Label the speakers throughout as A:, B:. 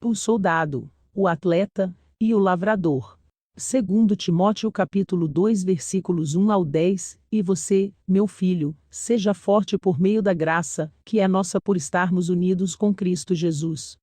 A: o soldado, o atleta e o lavrador. 2 Timóteo capítulo 2 versículos 1 ao 10, e você, meu filho, seja forte por meio da graça, que é nossa por estarmos unidos com Cristo Jesus.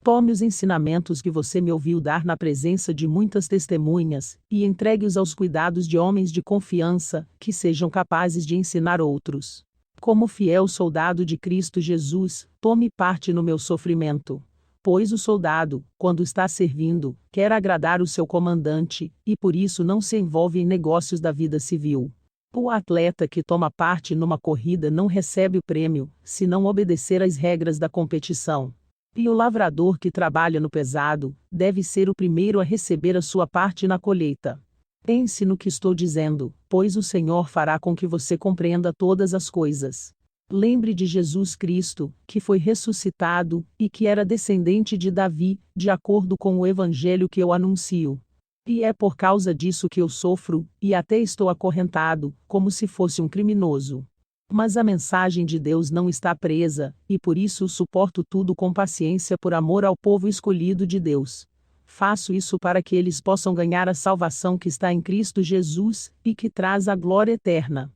A: Tome os ensinamentos que você me ouviu dar na presença de muitas testemunhas, e entregue-os aos cuidados de homens de confiança, que sejam capazes de ensinar outros. Como fiel soldado de Cristo Jesus, tome parte no meu sofrimento. Pois o soldado, quando está servindo, quer agradar o seu comandante, e por isso não se envolve em negócios da vida civil. O atleta que toma parte numa corrida não recebe o prêmio, se não obedecer às regras da competição. E o lavrador que trabalha no pesado, deve ser o primeiro a receber a sua parte na colheita. Pense no que estou dizendo, pois o Senhor fará com que você compreenda todas as coisas. Lembre de Jesus Cristo, que foi ressuscitado, e que era descendente de Davi, de acordo com o evangelho que eu anuncio. E é por causa disso que eu sofro, e até estou acorrentado, como se fosse um criminoso. Mas a mensagem de Deus não está presa, e por isso suporto tudo com paciência por amor ao povo escolhido de Deus. Faço isso para que eles possam ganhar a salvação que está em Cristo Jesus, e que traz a glória eterna.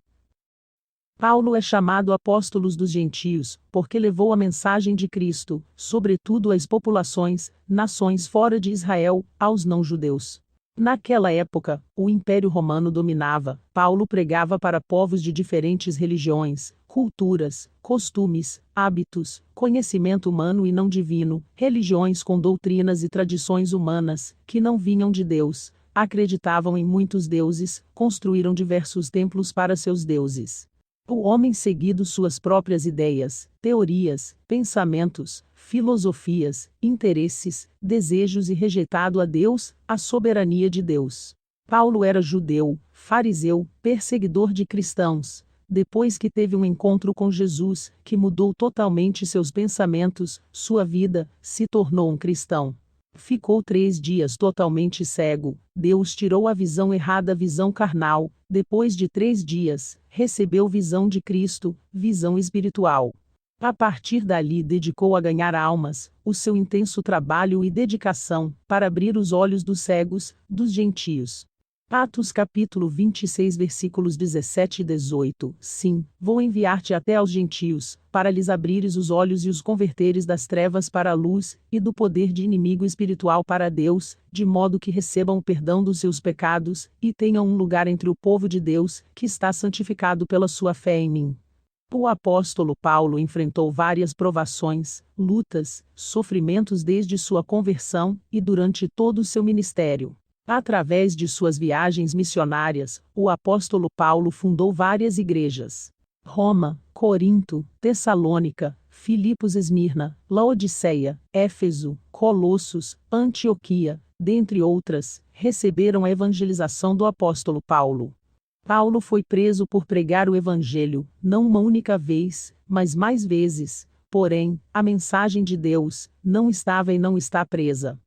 A: Paulo é chamado apóstolo dos gentios, porque levou a mensagem de Cristo, sobretudo às populações, nações fora de Israel, aos não-judeus. Naquela época, o Império Romano dominava. Paulo pregava para povos de diferentes religiões, culturas, costumes, hábitos, conhecimento humano e não divino, religiões com doutrinas e tradições humanas, que não vinham de Deus, acreditavam em muitos deuses, construíram diversos templos para seus deuses. O homem seguido suas próprias ideias, teorias, pensamentos, filosofias, interesses, desejos e rejeitado a Deus, a soberania de Deus. Paulo era judeu, fariseu, perseguidor de cristãos. Depois que teve um encontro com Jesus, que mudou totalmente seus pensamentos, sua vida, se tornou um cristão. Ficou 3 dias totalmente cego. Deus tirou a visão errada, a visão carnal. Depois de 3 dias, recebeu visão de Cristo, visão espiritual. A partir dali dedicou a ganhar almas, o seu intenso trabalho e dedicação, para abrir os olhos dos cegos, dos gentios. Atos capítulo 26 versículos 17 e 18. Sim, vou enviar-te até aos gentios, para lhes abrires os olhos e os converteres das trevas para a luz, e do poder de inimigo espiritual para Deus, de modo que recebam o perdão dos seus pecados, e tenham um lugar entre o povo de Deus, que está santificado pela sua fé em mim. O apóstolo Paulo enfrentou várias provações, lutas, sofrimentos desde sua conversão, e durante todo o seu ministério. Através de suas viagens missionárias, o apóstolo Paulo fundou várias igrejas. Roma, Corinto, Tessalônica, Filipos, Esmirna, Laodiceia, Éfeso, Colossos, Antioquia, dentre outras, receberam a evangelização do apóstolo Paulo. Paulo foi preso por pregar o evangelho, não uma única vez, mas mais vezes. Porém, a mensagem de Deus não estava e não está presa.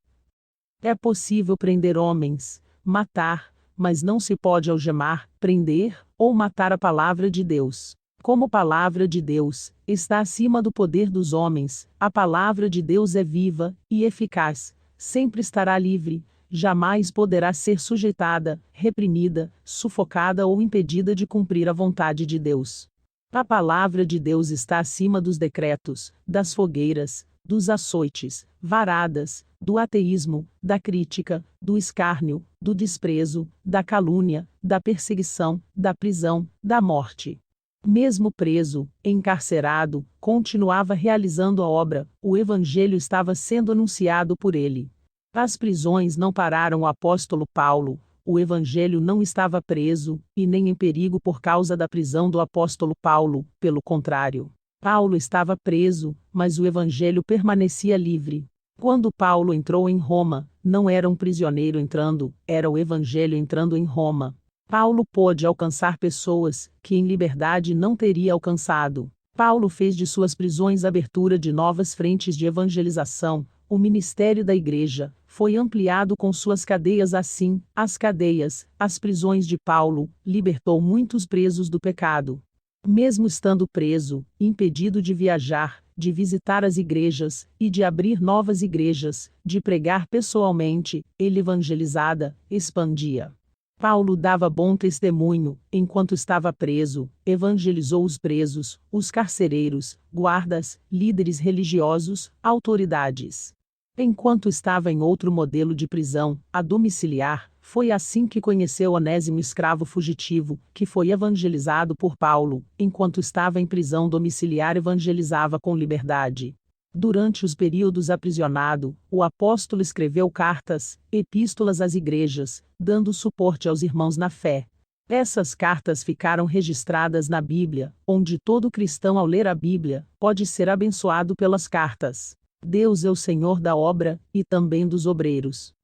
A: É possível prender homens, matar, mas não se pode algemar, prender ou matar a palavra de Deus. Como palavra de Deus está acima do poder dos homens, a palavra de Deus é viva e eficaz, sempre estará livre, jamais poderá ser sujeitada, reprimida, sufocada ou impedida de cumprir a vontade de Deus. A palavra de Deus está acima dos decretos, das fogueiras, dos açoites, varadas, do ateísmo, da crítica, do escárnio, do desprezo, da calúnia, da perseguição, da prisão, da morte. Mesmo preso, encarcerado, continuava realizando a obra, o evangelho estava sendo anunciado por ele. As prisões não pararam o apóstolo Paulo, o evangelho não estava preso, e nem em perigo por causa da prisão do apóstolo Paulo, pelo contrário. Paulo estava preso, mas o evangelho permanecia livre. Quando Paulo entrou em Roma, não era um prisioneiro entrando, era o evangelho entrando em Roma. Paulo pôde alcançar pessoas que em liberdade não teria alcançado. Paulo fez de suas prisões abertura de novas frentes de evangelização. O ministério da igreja foi ampliado com suas cadeias assim, as prisões de Paulo, libertou muitos presos do pecado. Mesmo estando preso, impedido de viajar, de visitar as igrejas, e de abrir novas igrejas, de pregar pessoalmente, ele evangelizada, expandia. Paulo dava bom testemunho, enquanto estava preso, evangelizou os presos, os carcereiros, guardas, líderes religiosos, autoridades. Enquanto estava em outro modelo de prisão, a domiciliar, foi assim que conheceu Onésimo, escravo fugitivo, que foi evangelizado por Paulo, enquanto estava em prisão domiciliar evangelizava com liberdade. Durante os períodos aprisionado, o apóstolo escreveu cartas, epístolas às igrejas, dando suporte aos irmãos na fé. Essas cartas ficaram registradas na Bíblia, onde todo cristão ao ler a Bíblia, pode ser abençoado pelas cartas. Deus é o Senhor da obra, e também dos obreiros.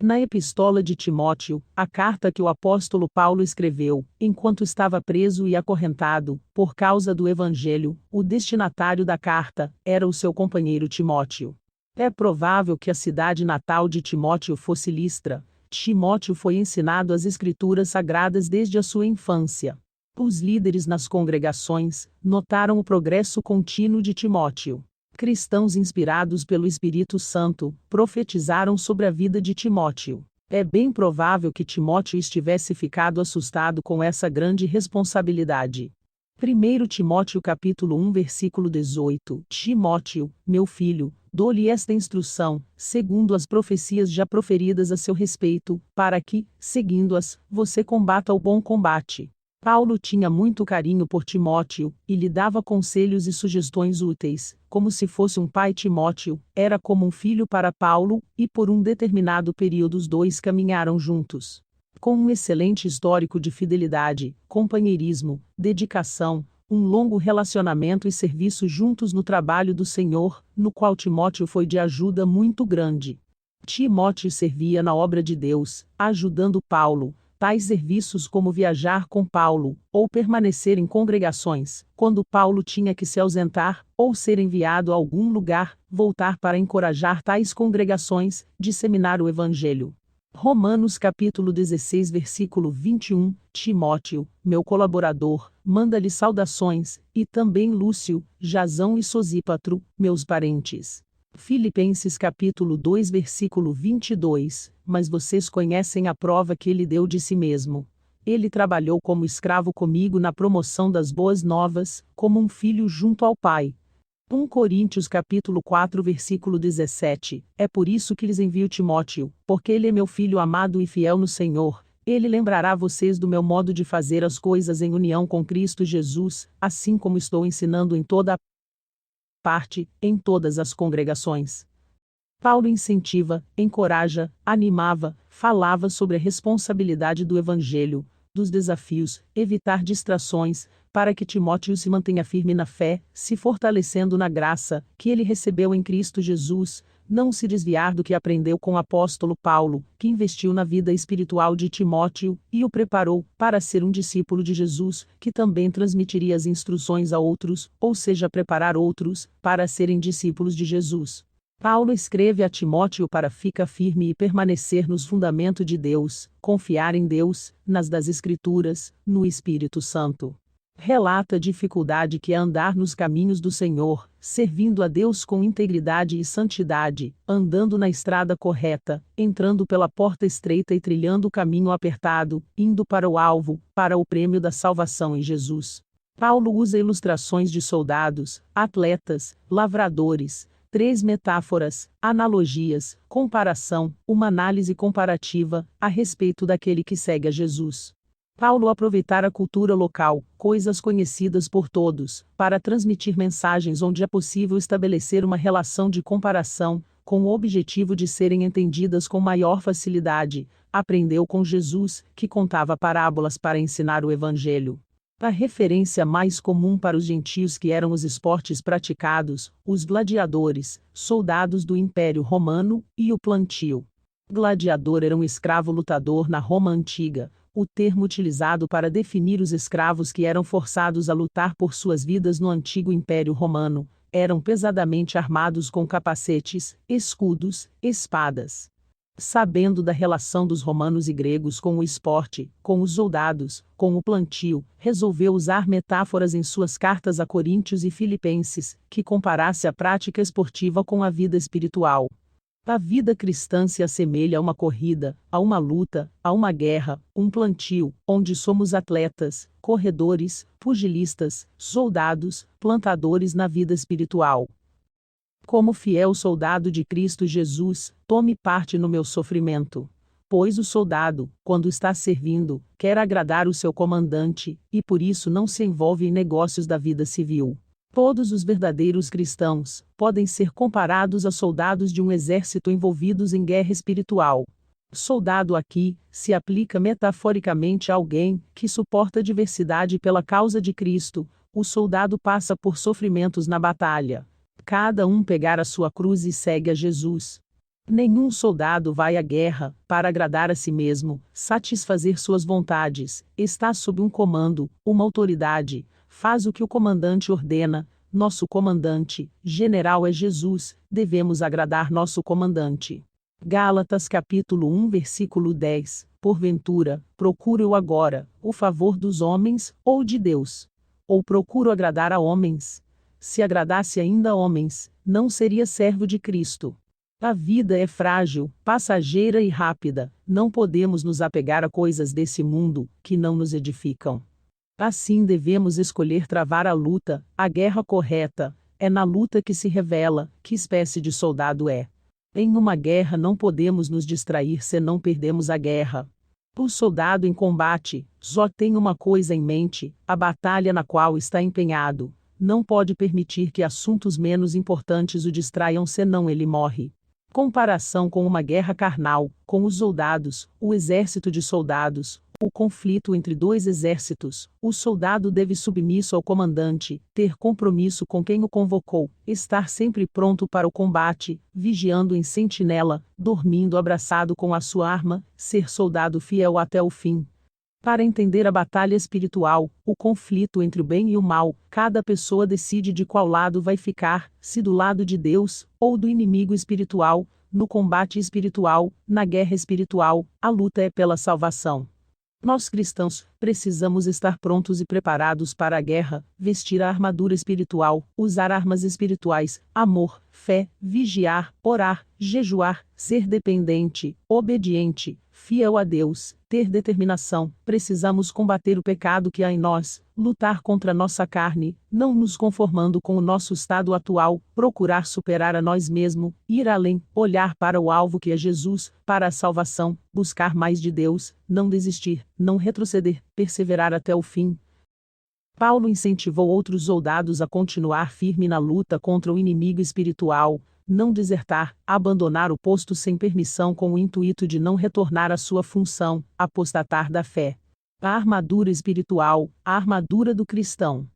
A: Na Epístola de Timóteo, a carta que o apóstolo Paulo escreveu, enquanto estava preso e acorrentado, por causa do Evangelho, o destinatário da carta era o seu companheiro Timóteo. É provável que a cidade natal de Timóteo fosse Listra. Timóteo foi ensinado as Escrituras Sagradas desde a sua infância. Os líderes nas congregações notaram o progresso contínuo de Timóteo. Cristãos inspirados pelo Espírito Santo profetizaram sobre a vida de Timóteo. É bem provável que Timóteo estivesse ficado assustado com essa grande responsabilidade. 1 Timóteo capítulo 1 versículo 18: Timóteo, meu filho, dou-lhe esta instrução, segundo as profecias já proferidas a seu respeito, para que, seguindo-as, você combata o bom combate. Paulo tinha muito carinho por Timóteo, e lhe dava conselhos e sugestões úteis, como se fosse um pai. Timóteo era como um filho para Paulo, e por um determinado período os dois caminharam juntos. Com um excelente histórico de fidelidade, companheirismo, dedicação, um longo relacionamento e serviço juntos no trabalho do Senhor, no qual Timóteo foi de ajuda muito grande. Timóteo servia na obra de Deus, ajudando Paulo. Tais serviços como viajar com Paulo, ou permanecer em congregações, quando Paulo tinha que se ausentar, ou ser enviado a algum lugar, voltar para encorajar tais congregações, disseminar o Evangelho. Romanos capítulo 16 versículo 21, Timóteo, meu colaborador, manda-lhe saudações, e também Lúcio, Jasão e Sosípatro, meus parentes. Filipenses capítulo 2 versículo 22, mas vocês conhecem a prova que ele deu de si mesmo. Ele trabalhou como escravo comigo na promoção das boas novas, como um filho junto ao Pai. 1 Coríntios capítulo 4 versículo 17, é por isso que lhes envio Timóteo, porque ele é meu filho amado e fiel no Senhor. Ele lembrará vocês do meu modo de fazer as coisas em união com Cristo Jesus, assim como estou ensinando em toda a parte, em todas as congregações. Paulo incentiva, encoraja, animava, falava sobre a responsabilidade do Evangelho, dos desafios, evitar distrações, para que Timóteo se mantenha firme na fé, se fortalecendo na graça que ele recebeu em Cristo Jesus, não se desviar do que aprendeu com o apóstolo Paulo, que investiu na vida espiritual de Timóteo e o preparou para ser um discípulo de Jesus, que também transmitiria as instruções a outros, ou seja, preparar outros para serem discípulos de Jesus. Paulo escreve a Timóteo para ficar firme e permanecer nos fundamentos de Deus, confiar em Deus, nas das Escrituras, no Espírito Santo. Relata a dificuldade que é andar nos caminhos do Senhor, servindo a Deus com integridade e santidade, andando na estrada correta, entrando pela porta estreita e trilhando o caminho apertado, indo para o alvo, para o prêmio da salvação em Jesus. Paulo usa ilustrações de soldados, atletas, lavradores, 3 metáforas, analogias, comparação, uma análise comparativa, a respeito daquele que segue a Jesus. Paulo aproveitar a cultura local, coisas conhecidas por todos, para transmitir mensagens onde é possível estabelecer uma relação de comparação, com o objetivo de serem entendidas com maior facilidade. Aprendeu com Jesus, que contava parábolas para ensinar o Evangelho. A referência mais comum para os gentios que eram os esportes praticados, os gladiadores, soldados do Império Romano, e o plantio. Gladiador era um escravo lutador na Roma antiga, o termo utilizado para definir os escravos que eram forçados a lutar por suas vidas no antigo Império Romano, eram pesadamente armados com capacetes, escudos, espadas. Sabendo da relação dos romanos e gregos com o esporte, com os soldados, com o plantio, resolveu usar metáforas em suas cartas a Coríntios e Filipenses, que comparasse a prática esportiva com a vida espiritual. A vida cristã se assemelha a uma corrida, a uma luta, a uma guerra, um plantio, onde somos atletas, corredores, pugilistas, soldados, plantadores na vida espiritual. Como fiel soldado de Cristo Jesus, tome parte no meu sofrimento. Pois o soldado, quando está servindo, quer agradar o seu comandante, e por isso não se envolve em negócios da vida civil. Todos os verdadeiros cristãos podem ser comparados a soldados de um exército envolvidos em guerra espiritual. Soldado aqui se aplica metaforicamente a alguém que suporta adversidade pela causa de Cristo. O soldado passa por sofrimentos na batalha. Cada um pegar a sua cruz e segue a Jesus. Nenhum soldado vai à guerra para agradar a si mesmo, satisfazer suas vontades, está sob um comando, uma autoridade, faz o que o comandante ordena. Nosso comandante, general é Jesus, devemos agradar nosso comandante. Gálatas capítulo 1 versículo 10. Porventura, procuro agora o favor dos homens, ou de Deus? Ou procuro agradar a homens? Se agradasse ainda a homens, não seria servo de Cristo. A vida é frágil, passageira e rápida, não podemos nos apegar a coisas desse mundo, que não nos edificam. Assim devemos escolher travar a luta, a guerra correta. É na luta que se revela que espécie de soldado é. Em uma guerra não podemos nos distrair senão perdemos a guerra. O soldado em combate só tem uma coisa em mente, a batalha na qual está empenhado. Não pode permitir que assuntos menos importantes o distraiam senão ele morre. Comparação com uma guerra carnal, com os soldados, o exército de soldados, o conflito entre dois exércitos, o soldado deve submisso ao comandante, ter compromisso com quem o convocou, estar sempre pronto para o combate, vigiando em sentinela, dormindo abraçado com a sua arma, ser soldado fiel até o fim. Para entender a batalha espiritual, o conflito entre o bem e o mal, cada pessoa decide de qual lado vai ficar, se do lado de Deus, ou do inimigo espiritual. No combate espiritual, na guerra espiritual, a luta é pela salvação. Nós cristãos, precisamos estar prontos e preparados para a guerra, vestir a armadura espiritual, usar armas espirituais, amor, fé, vigiar, orar, jejuar, ser dependente, obediente, fiel a Deus, ter determinação. Precisamos combater o pecado que há em nós, lutar contra nossa carne, não nos conformando com o nosso estado atual, procurar superar a nós mesmos, ir além, olhar para o alvo que é Jesus, para a salvação, buscar mais de Deus, não desistir, não retroceder, perseverar até o fim. Paulo incentivou outros soldados a continuar firme na luta contra o inimigo espiritual, não desertar, abandonar o posto sem permissão com o intuito de não retornar à sua função, apostatar da fé. A armadura espiritual, a armadura do cristão.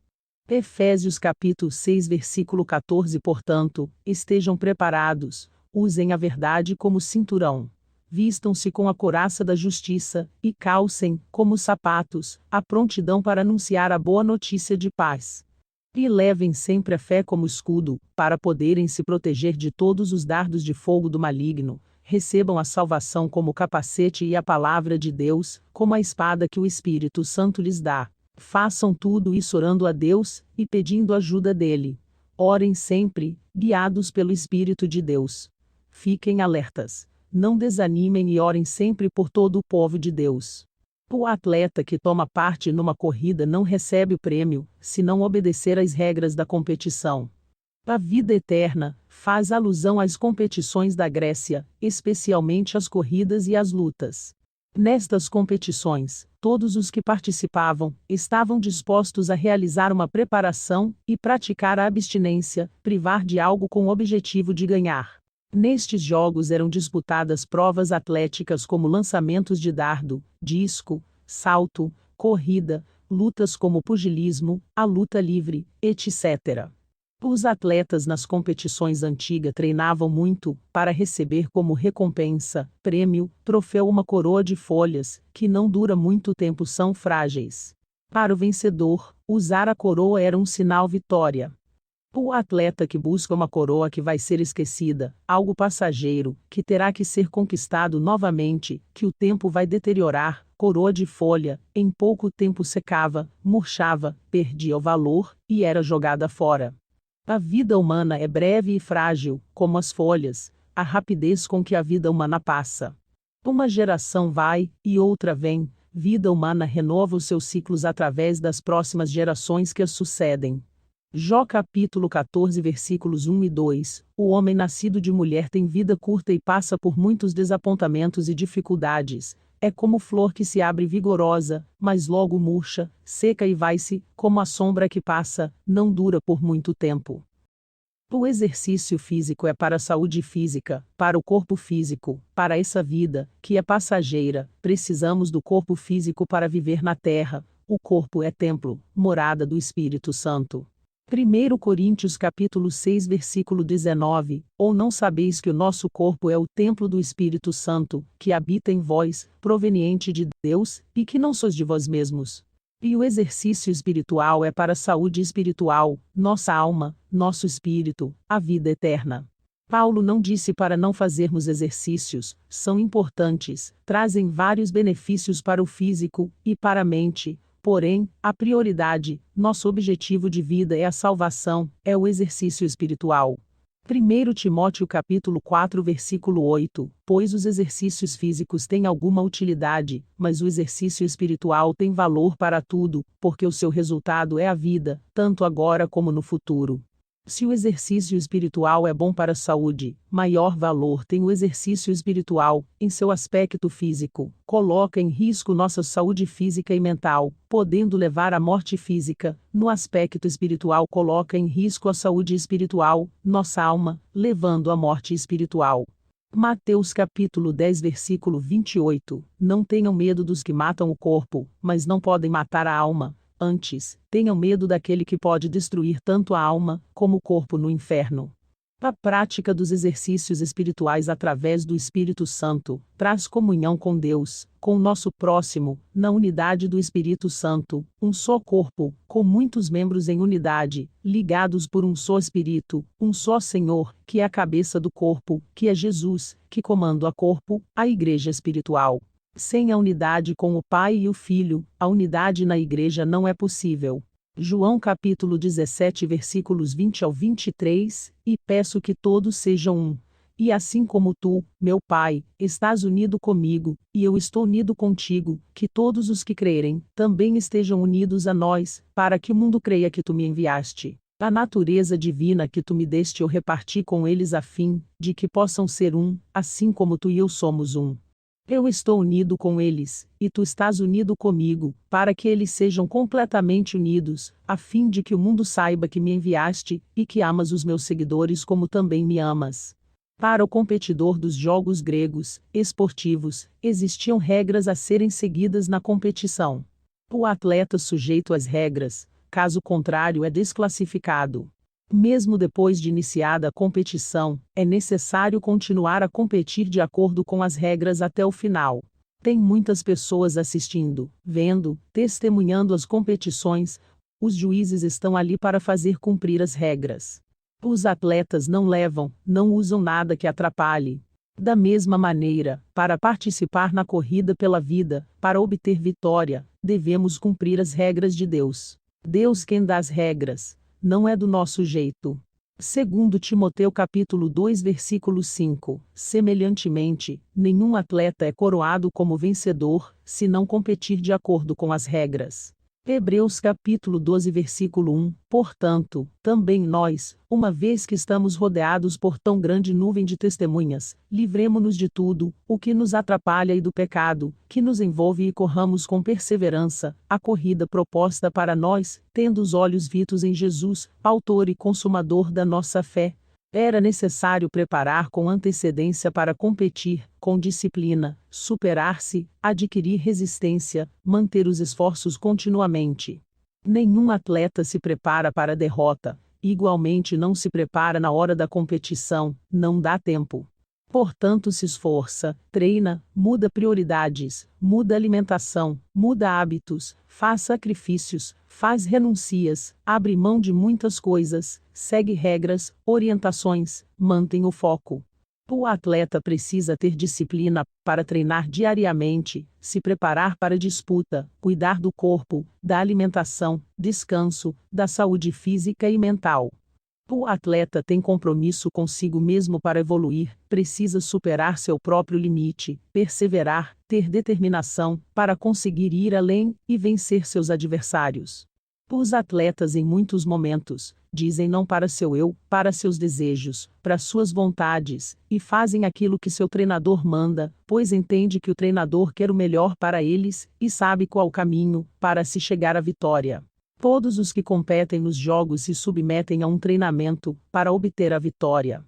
A: Efésios capítulo 6 versículo 14. Portanto, estejam preparados, usem a verdade como cinturão. Vistam-se com a couraça da justiça, e calcem, como sapatos, a prontidão para anunciar a boa notícia de paz. E levem sempre a fé como escudo, para poderem se proteger de todos os dardos de fogo do maligno. Recebam a salvação como capacete e a palavra de Deus, como a espada que o Espírito Santo lhes dá. Façam tudo isso orando a Deus, e pedindo ajuda dele. Orem sempre, guiados pelo Espírito de Deus. Fiquem alertas. Não desanimem e orem sempre por todo o povo de Deus. O atleta que toma parte numa corrida não recebe o prêmio, se não obedecer às regras da competição. A vida eterna faz alusão às competições da Grécia, especialmente às corridas e às lutas. Nestas competições, todos os que participavam estavam dispostos a realizar uma preparação e praticar a abstinência, privar de algo com o objetivo de ganhar. Nestes jogos eram disputadas provas atléticas como lançamentos de dardo, disco, salto, corrida, lutas como pugilismo, a luta livre, etc. Os atletas nas competições antigas treinavam muito, para receber como recompensa, prêmio, troféu uma coroa de folhas, que não dura muito tempo, são frágeis. Para o vencedor, usar a coroa era um sinal vitória. O atleta que busca uma coroa que vai ser esquecida, algo passageiro, que terá que ser conquistado novamente, que o tempo vai deteriorar, coroa de folha, em pouco tempo secava, murchava, perdia o valor, e era jogada fora. A vida humana é breve e frágil, como as folhas, a rapidez com que a vida humana passa. Uma geração vai, e outra vem, vida humana renova os seus ciclos através das próximas gerações que as sucedem. Jó capítulo 14 versículos 1 e 2, o homem nascido de mulher tem vida curta e passa por muitos desapontamentos e dificuldades, é como flor que se abre vigorosa, mas logo murcha, seca e vai-se, como a sombra que passa, não dura por muito tempo. O exercício físico é para a saúde física, para o corpo físico, para essa vida, que é passageira, precisamos do corpo físico para viver na terra, o corpo é templo, morada do Espírito Santo. 1 Coríntios capítulo 6 versículo 19, ou não sabeis que o nosso corpo é o templo do Espírito Santo, que habita em vós, proveniente de Deus, e que não sois de vós mesmos. E o exercício espiritual é para a saúde espiritual, nossa alma, nosso espírito, a vida eterna. Paulo não disse para não fazermos exercícios, são importantes, trazem vários benefícios para o físico e para a mente. Porém, a prioridade, nosso objetivo de vida é a salvação, é o exercício espiritual. 1 Timóteo capítulo 4 versículo 8, pois os exercícios físicos têm alguma utilidade, mas o exercício espiritual tem valor para tudo, porque o seu resultado é a vida, tanto agora como no futuro. Se o exercício espiritual é bom para a saúde, maior valor tem o exercício espiritual, em seu aspecto físico, coloca em risco nossa saúde física e mental, podendo levar à morte física, no aspecto espiritual coloca em risco a saúde espiritual, nossa alma, levando à morte espiritual. Mateus capítulo 10 versículo 28, não tenham medo dos que matam o corpo, mas não podem matar a alma. Antes, tenham medo daquele que pode destruir tanto a alma, como o corpo no inferno. A prática dos exercícios espirituais através do Espírito Santo traz comunhão com Deus, com o nosso próximo, na unidade do Espírito Santo, um só corpo, com muitos membros em unidade, ligados por um só Espírito, um só Senhor, que é a cabeça do corpo, que é Jesus, que comanda o corpo, a igreja espiritual. Sem a unidade com o Pai e o Filho, a unidade na igreja não é possível. João capítulo 17 versículos 20 ao 23, e peço que todos sejam um. E assim como tu, meu Pai, estás unido comigo, e eu estou unido contigo, que todos os que crerem, também estejam unidos a nós, para que o mundo creia que tu me enviaste. A natureza divina que tu me deste eu reparti com eles a fim, de que possam ser um, assim como tu e eu somos um. Eu estou unido com eles, e tu estás unido comigo, para que eles sejam completamente unidos, a fim de que o mundo saiba que me enviaste, e que amas os meus seguidores como também me amas. Para o competidor dos jogos gregos, esportivos, existiam regras a serem seguidas na competição. O atleta sujeito às regras, caso contrário é desclassificado. Mesmo depois de iniciada a competição, é necessário continuar a competir de acordo com as regras até o final. Tem muitas pessoas assistindo, vendo, testemunhando as competições. Os juízes estão ali para fazer cumprir as regras. Os atletas não levam, não usam nada que atrapalhe. Da mesma maneira, para participar na corrida pela vida, para obter vitória, devemos cumprir as regras de Deus. Deus quem dá as regras. Não é do nosso jeito. 2 Timóteo capítulo 2 versículo 5, semelhantemente, nenhum atleta é coroado como vencedor, se não competir de acordo com as regras. Hebreus capítulo 12 versículo 1, portanto, também nós, uma vez que estamos rodeados por tão grande nuvem de testemunhas, livremo-nos de tudo, o que nos atrapalha e do pecado, que nos envolve e corramos com perseverança, a corrida proposta para nós, tendo os olhos fitos em Jesus, autor e consumador da nossa fé. Era necessário preparar com antecedência para competir, com disciplina, superar-se, adquirir resistência, manter os esforços continuamente. Nenhum atleta se prepara para a derrota, igualmente não se prepara na hora da competição, não dá tempo. Portanto, se esforça, treina, muda prioridades, muda alimentação, muda hábitos, faz sacrifícios, faz renuncias, abre mão de muitas coisas, segue regras, orientações, mantém o foco. O atleta precisa ter disciplina para treinar diariamente, se preparar para a disputa, cuidar do corpo, da alimentação, descanso, da saúde física e mental. O atleta tem compromisso consigo mesmo para evoluir, precisa superar seu próprio limite, perseverar, ter determinação para conseguir ir além e vencer seus adversários. Os atletas, em muitos momentos, dizem não para seu eu, para seus desejos, para suas vontades, e fazem aquilo que seu treinador manda, pois entende que o treinador quer o melhor para eles e sabe qual o caminho para se chegar à vitória. Todos os que competem nos jogos se submetem a um treinamento para obter a vitória.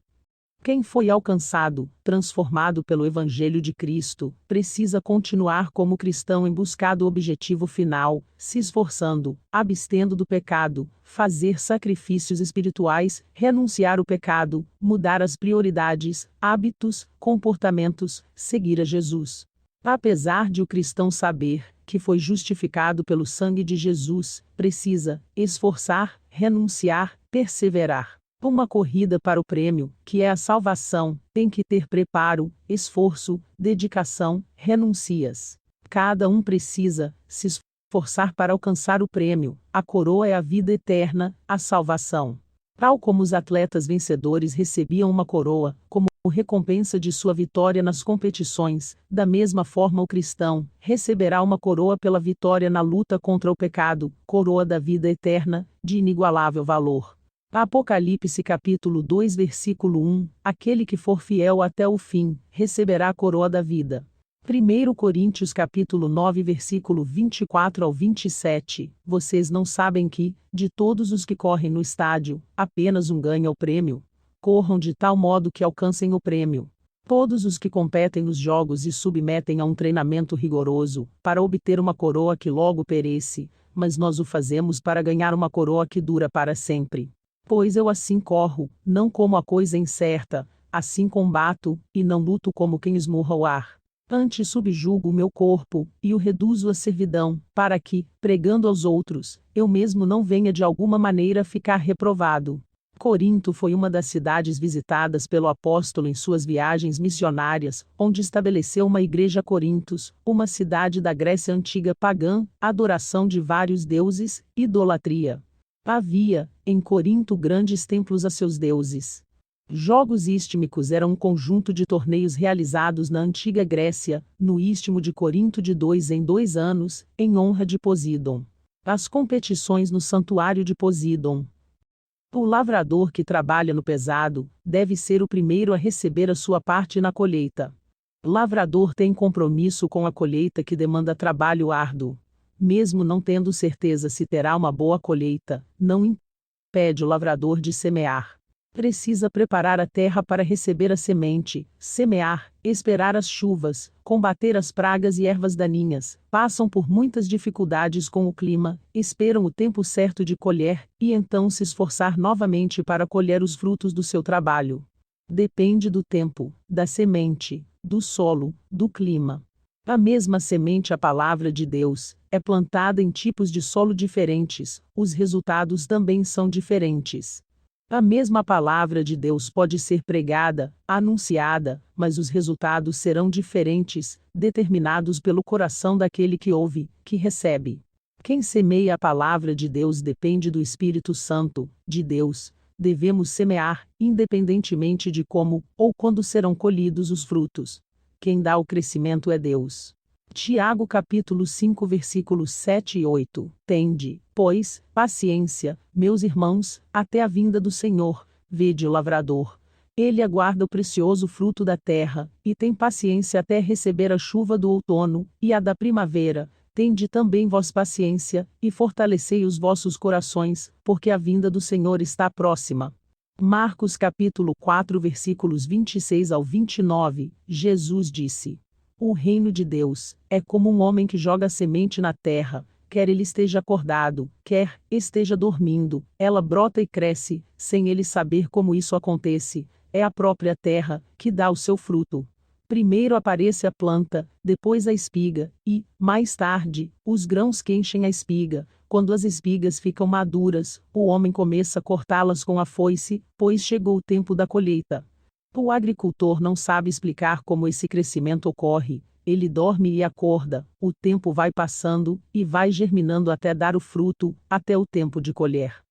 A: Quem foi alcançado, transformado pelo Evangelho de Cristo, precisa continuar como cristão em busca do objetivo final, se esforçando, abstendo do pecado, fazer sacrifícios espirituais, renunciar o pecado, mudar as prioridades, hábitos, comportamentos, seguir a Jesus. Apesar de o cristão saber que foi justificado pelo sangue de Jesus, precisa esforçar, renunciar, perseverar. Uma corrida para o prêmio, que é a salvação, tem que ter preparo, esforço, dedicação, renuncias. Cada um precisa se esforçar para alcançar o prêmio. A coroa é a vida eterna, a salvação. Tal como os atletas vencedores recebiam uma coroa, como recompensa de sua vitória nas competições, da mesma forma o cristão receberá uma coroa pela vitória na luta contra o pecado, coroa da vida eterna, de inigualável valor. Apocalipse capítulo 2 versículo 1, aquele que for fiel até o fim, receberá a coroa da vida. 1 Coríntios capítulo 9 versículo 24 ao 27, vocês não sabem que, de todos os que correm no estádio, apenas um ganha o prêmio? Corram de tal modo que alcancem o prêmio. Todos os que competem nos jogos se submetem a um treinamento rigoroso, para obter uma coroa que logo perece, mas nós o fazemos para ganhar uma coroa que dura para sempre. Pois eu assim corro, não como a coisa incerta, assim combato, e não luto como quem esmurra o ar. Antes subjugo o meu corpo, e o reduzo à servidão, para que, pregando aos outros, eu mesmo não venha de alguma maneira ficar reprovado. Corinto foi uma das cidades visitadas pelo apóstolo em suas viagens missionárias, onde estabeleceu uma igreja Corintos, uma cidade da Grécia antiga pagã, adoração de vários deuses, idolatria. Havia, em Corinto, grandes templos a seus deuses. Jogos istmicos eram um conjunto de torneios realizados na antiga Grécia, no istmo de Corinto de 2 em 2 anos, em honra de Posídon. As competições no santuário de Posídon. O lavrador que trabalha no pesado deve ser o primeiro a receber a sua parte na colheita. O lavrador tem compromisso com a colheita que demanda trabalho árduo. Mesmo não tendo certeza se terá uma boa colheita, não impede o lavrador de semear. Precisa preparar a terra para receber a semente, semear, esperar as chuvas, combater as pragas e ervas daninhas, passam por muitas dificuldades com o clima, esperam o tempo certo de colher, e então se esforçar novamente para colher os frutos do seu trabalho. Depende do tempo, da semente, do solo, do clima. A mesma semente, a palavra de Deus, é plantada em tipos de solo diferentes, os resultados também são diferentes. A mesma palavra de Deus pode ser pregada, anunciada, mas os resultados serão diferentes, determinados pelo coração daquele que ouve, que recebe. Quem semeia a palavra de Deus depende do Espírito Santo, de Deus. Devemos semear, independentemente de como ou quando serão colhidos os frutos. Quem dá o crescimento é Deus. Tiago capítulo 5 versículos 7 e 8. Tende, pois, paciência, meus irmãos, até a vinda do Senhor. Vede o lavrador. Ele aguarda o precioso fruto da terra, e tem paciência até receber a chuva do outono, e a da primavera. Tende também vós paciência, e fortalecei os vossos corações, porque a vinda do Senhor está próxima. Marcos capítulo 4 versículos 26 ao 29, Jesus disse: o reino de Deus é como um homem que joga a semente na terra, quer ele esteja acordado, quer esteja dormindo, ela brota e cresce, sem ele saber como isso acontece. é a própria terra, que dá o seu fruto. Primeiro aparece a planta, depois a espiga, e, mais tarde, os grãos que enchem a espiga. Quando as espigas ficam maduras, o homem começa a cortá-las com a foice, pois chegou o tempo da colheita. O agricultor não sabe explicar como esse crescimento ocorre. Ele dorme e acorda, o tempo vai passando, e vai germinando até dar o fruto, até o tempo de colher.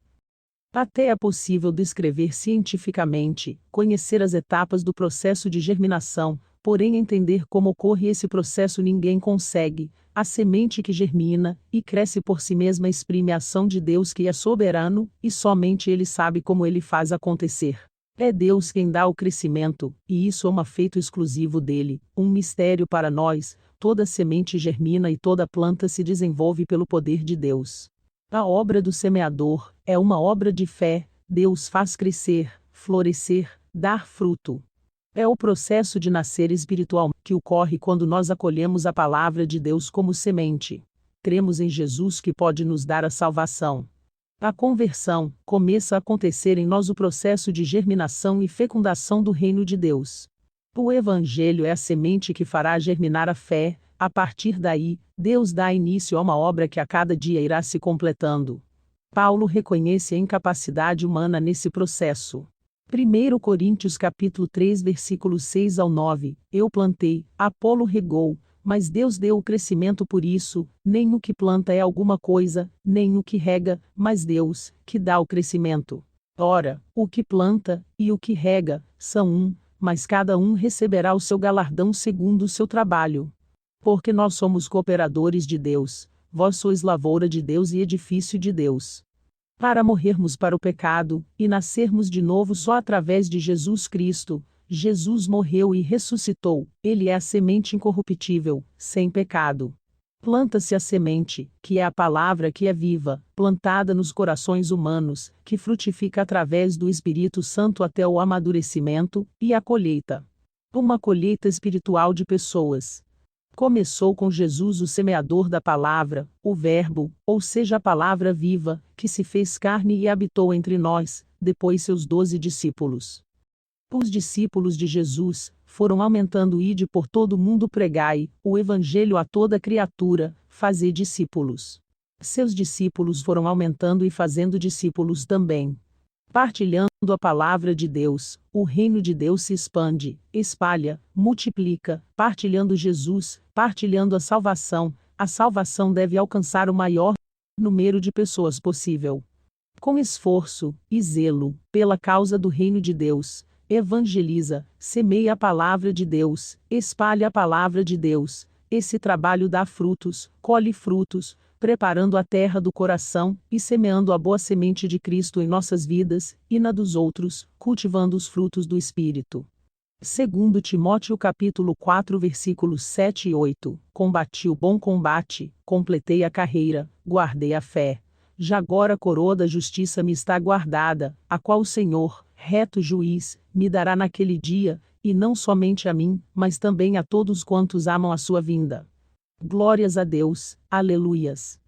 A: Até é possível descrever cientificamente, conhecer as etapas do processo de germinação, porém entender como ocorre esse processo ninguém consegue. A semente que germina e cresce por si mesma exprime a ação de Deus que é soberano, e somente Ele sabe como Ele faz acontecer. É Deus quem dá o crescimento, e isso é um feito exclusivo dele, um mistério para nós. Toda semente germina e toda planta se desenvolve pelo poder de Deus. A obra do semeador é uma obra de fé. Deus faz crescer, florescer, dar fruto. É o processo de nascer espiritual que ocorre quando nós acolhemos a palavra de Deus como semente. Cremos em Jesus que pode nos dar a salvação. A conversão começa a acontecer em nós o processo de germinação e fecundação do reino de Deus. O Evangelho é a semente que fará germinar a fé. A partir daí, Deus dá início a uma obra que a cada dia irá se completando. Paulo reconhece a incapacidade humana nesse processo. 1 Coríntios capítulo 3 versículos 6 ao 9, eu plantei, Apolo regou, mas Deus deu o crescimento por isso. Nem o que planta é alguma coisa, nem o que rega, mas Deus, que dá o crescimento. Ora, o que planta, e o que rega, são um, mas cada um receberá o seu galardão segundo o seu trabalho. Porque nós somos cooperadores de Deus, vós sois lavoura de Deus e edifício de Deus. Para morrermos para o pecado, e nascermos de novo só através de Jesus Cristo. Jesus morreu e ressuscitou, ele é a semente incorruptível, sem pecado. Planta-se a semente, que é a palavra que é viva, plantada nos corações humanos, que frutifica através do Espírito Santo até o amadurecimento, e a colheita. Uma colheita espiritual de pessoas. Começou com Jesus, o semeador da palavra, o Verbo, ou seja, a palavra viva, que se fez carne e habitou entre nós, depois seus 12 discípulos. Os discípulos de Jesus foram aumentando. Ide por todo o mundo, pregai o evangelho a toda criatura, fazei discípulos. Seus discípulos foram aumentando e fazendo discípulos também. Partilhando a palavra de Deus, o reino de Deus se expande, espalha, multiplica. Partilhando Jesus, partilhando a salvação deve alcançar o maior número de pessoas possível. Com esforço e zelo, pela causa do reino de Deus, evangeliza, semeia a palavra de Deus, espalha a palavra de Deus. Esse trabalho dá frutos, colhe frutos, preparando a terra do coração, e semeando a boa semente de Cristo em nossas vidas, e na dos outros, cultivando os frutos do Espírito. 2 Timóteo capítulo 4 versículos 7 e 8, combati o bom combate, completei a carreira, guardei a fé. Já agora a coroa da justiça me está guardada, a qual o Senhor, reto juiz, me dará naquele dia, e não somente a mim, mas também a todos quantos amam a sua vinda. Glórias a Deus, aleluias.